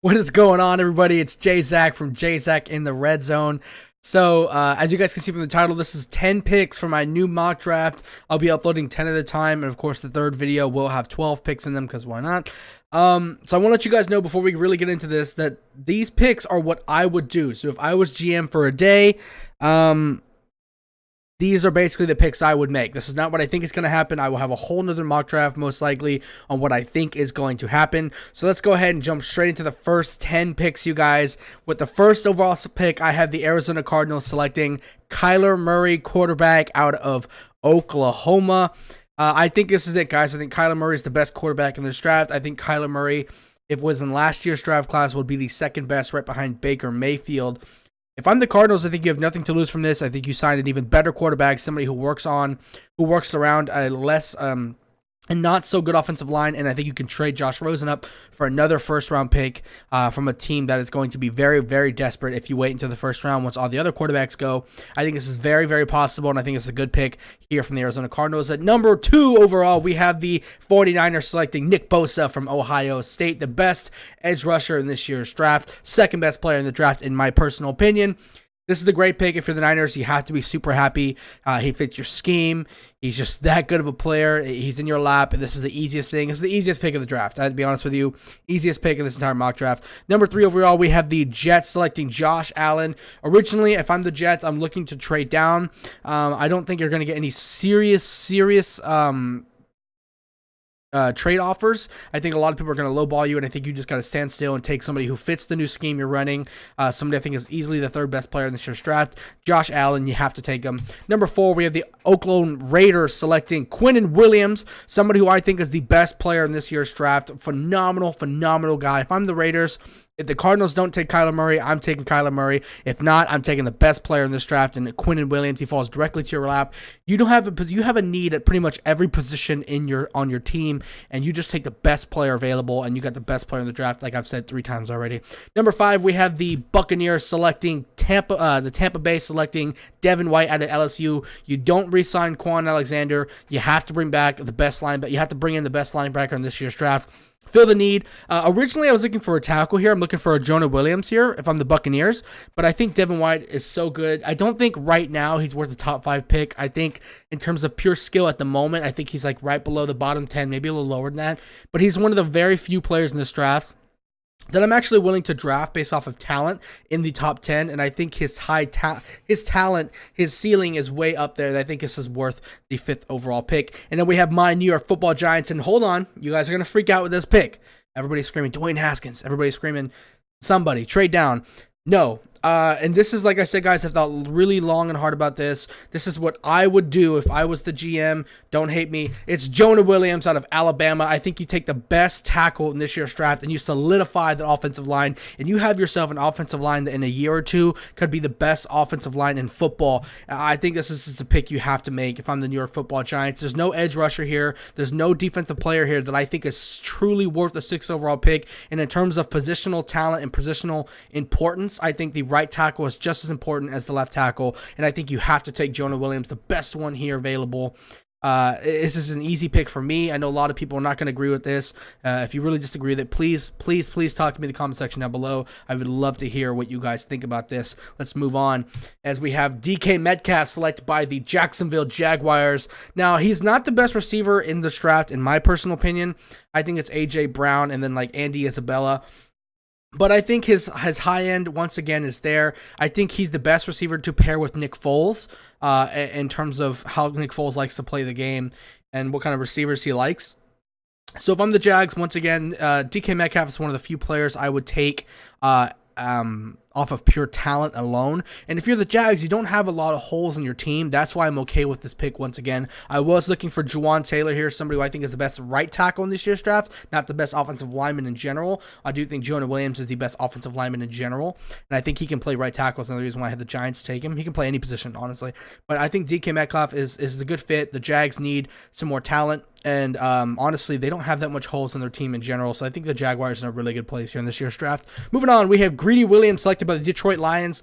What is going on, everybody? It's J-Zack from J-Zack in the Red Zone. So, as you guys can see from the title, this is 10 picks for my new mock draft. I'll be uploading 10 at a time, and of course, the third video will have 12 picks in them, because why not? So I want to let you guys know before we really get into this, that these picks are what I would do. So if I was GM for a day, these are basically the picks I would make. This is not what I think is going to happen. I will have a whole nother mock draft, most likely, on what I think is going to happen. So let's go ahead and jump straight into the first 10 picks, you guys. With the first overall pick, I have the Arizona Cardinals selecting Kyler Murray, quarterback out of Oklahoma. I think this is it, guys. I think Kyler Murray is the best quarterback in this draft. I think Kyler Murray, if it was in last year's draft class, would be the second best, right behind Baker Mayfield. If I'm the Cardinals, I think you have nothing to lose from this. I think you signed an even better quarterback, somebody who works around a less and not so good offensive line, and I think you can trade Josh Rosen up for another first-round pick from a team that is going to be very, very desperate if you wait until the first round once all the other quarterbacks go. I think this is very, very possible, and I think it's a good pick here from the Arizona Cardinals. At number 2 overall, we have the 49ers selecting Nick Bosa from Ohio State, the best edge rusher in this year's draft, second best player in the draft in my personal opinion. This is a great pick. If you're the Niners, you have to be super happy. He fits your scheme. He's just that good of a player. He's in your lap, and this is the easiest thing. This is the easiest pick of the draft. I have to be honest with you. Easiest pick of this entire mock draft. Number 3 overall, we have the Jets selecting Josh Allen. Originally, if I'm the Jets, I'm looking to trade down. I don't think you're going to get any serious trade offers. I think a lot of people are going to lowball you, and I think you just got to stand still and take somebody who fits the new scheme you're running. Somebody I think is easily the third best player in this year's draft. Josh Allen, you have to take him. Number 4, we have the Oakland Raiders selecting Greenie Williams, somebody who I think is the best player in this year's draft. Phenomenal guy. If I'm the Raiders, if the Cardinals don't take Kyler Murray, I'm taking Kyler Murray. If not, I'm taking the best player in this draft, and Greenie Williams. He falls directly to your lap. You have a need at pretty much every position on your team, and you just take the best player available, and you got the best player in the draft, like I've said 3 times already. Number 5, we have the Buccaneers selecting the Tampa Bay selecting Devon White out of LSU. You don't re-sign Quan Alexander. You have to bring back the best linebacker. You have to bring in the best linebacker in this year's draft. Fill the need. Originally, I was looking for a tackle here. I'm looking for a Jonah Williams here if I'm the Buccaneers, but I think Devon White is so good. I don't think right now he's worth a top 5 pick. I think in terms of pure skill at the moment, I think he's like right below the bottom 10, maybe a little lower than that, but he's one of the very few players in this draft that I'm actually willing to draft based off of talent in the top 10, and I think his talent, his ceiling is way up there. I think this is worth the 5th overall pick. And then we have my New York Football Giants, and hold on, you guys are going to freak out with this pick. Everybody's screaming, Dwayne Haskins. Everybody's screaming, somebody, trade down. No. And this is, like I said, guys, I've thought really long and hard about this. This is what I would do if I was the GM. Don't hate me. It's Jonah Williams out of Alabama. I think you take the best tackle in this year's draft and you solidify the offensive line, and you have yourself an offensive line that in a year or 2 could be the best offensive line in football. I think this is just a pick you have to make if I'm the New York Football Giants. There's no edge rusher here. There's no defensive player here that I think is truly worth a 6th overall pick. And in terms of positional talent and positional importance, I think the right tackle is just as important as the left tackle, and I think you have to take Jonah Williams, the best one here available. This is an easy pick for me. I know a lot of people are not going to agree with this. If you really disagree with it, please talk to me in the comment section down below. I would love to hear what you guys think about this. Let's move on as we have DK Metcalf selected by the Jacksonville Jaguars. Now, he's not the best receiver in this draft, in my personal opinion. I think it's A.J. Brown and then like Andy Isabella. But I think his high end, once again, is there. I think he's the best receiver to pair with Nick Foles in terms of how Nick Foles likes to play the game and what kind of receivers he likes. So if I'm the Jags, once again, DK Metcalf is one of the few players I would take off of pure talent alone. And if you're the Jags, you don't have a lot of holes in your team. That's why I'm okay with this pick once again. I was looking for Juwan Taylor here, somebody who I think is the best right tackle in this year's draft, not the best offensive lineman in general. I do think Jonah Williams is the best offensive lineman in general, and I think he can play right tackle. Is another reason why I had the Giants take him. He can play any position, honestly. But I think DK Metcalf is a good fit. The Jags need some more talent. And honestly, they don't have that much holes in their team in general, so I think the Jaguars are in a really good place here in this year's draft. Moving on, we have Greenie Williams selected by the Detroit Lions.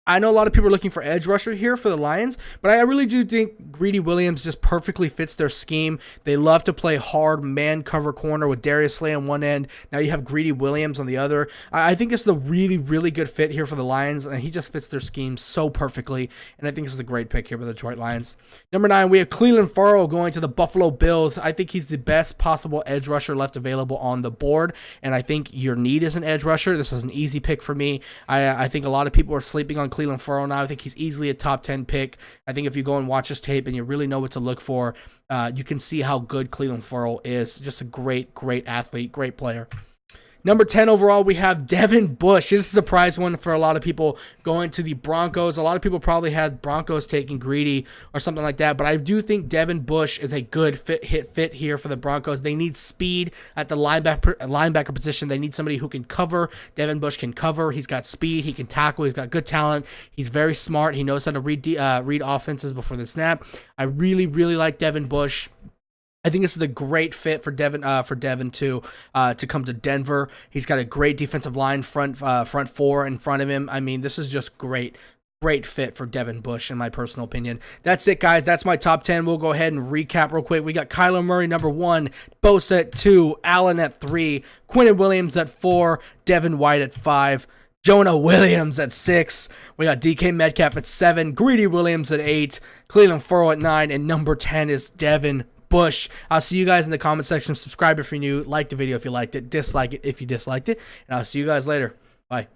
I know a lot of people are looking for edge rusher here for the Lions, but I really do think Greenie Williams just perfectly fits their scheme. They love to play hard man cover corner with Darius Slay on one end. Now you have Greenie Williams on the other. I think this is a really, really good fit here for the Lions, and he just fits their scheme so perfectly, and I think this is a great pick here for the Detroit Lions. Number 9, we have Clelin Ferrell going to the Buffalo Bills. I think he's the best possible edge rusher left available on the board, and I think your need is an edge rusher. This is an easy pick for me. I think a lot of people are sleeping on Clelin Ferrell now. I think he's easily a top 10 pick. I think if you go and watch his tape and you really know what to look for, you can see how good Clelin Ferrell is. Just a great, great athlete, great player. Number 10 overall, we have Devin Busch. This is a surprise one for a lot of people going to the Broncos. A lot of people probably had Broncos taking Greedy or something like that, but I do think Devin Busch is a good fit here for the Broncos. They need speed at the linebacker position. They need somebody who can cover. Devin Busch can cover. He's got speed. He can tackle. He's got good talent. He's very smart. He knows how to read offenses before the snap. I really, really like Devin Busch. I think this is a great fit for Devin to come to Denver. He's got a great defensive line front four in front of him. I mean, this is just great fit for Devin Busch in my personal opinion. That's it, guys. That's my top 10. We'll go ahead and recap real quick. We got Kyler Murray number 1, Bosa at 2, Allen at 3, Greenie Williams at 4, Devon White at 5, Jonah Williams at 6. We got DK Metcalf at 7, Greenie Williams at 8, Clelin Ferrell at 9, and number 10 is Devin Busch. I'll see you guys in the comment section. Subscribe if you're new. Like the video if you liked it. Dislike it if you disliked it. And I'll see you guys later. Bye.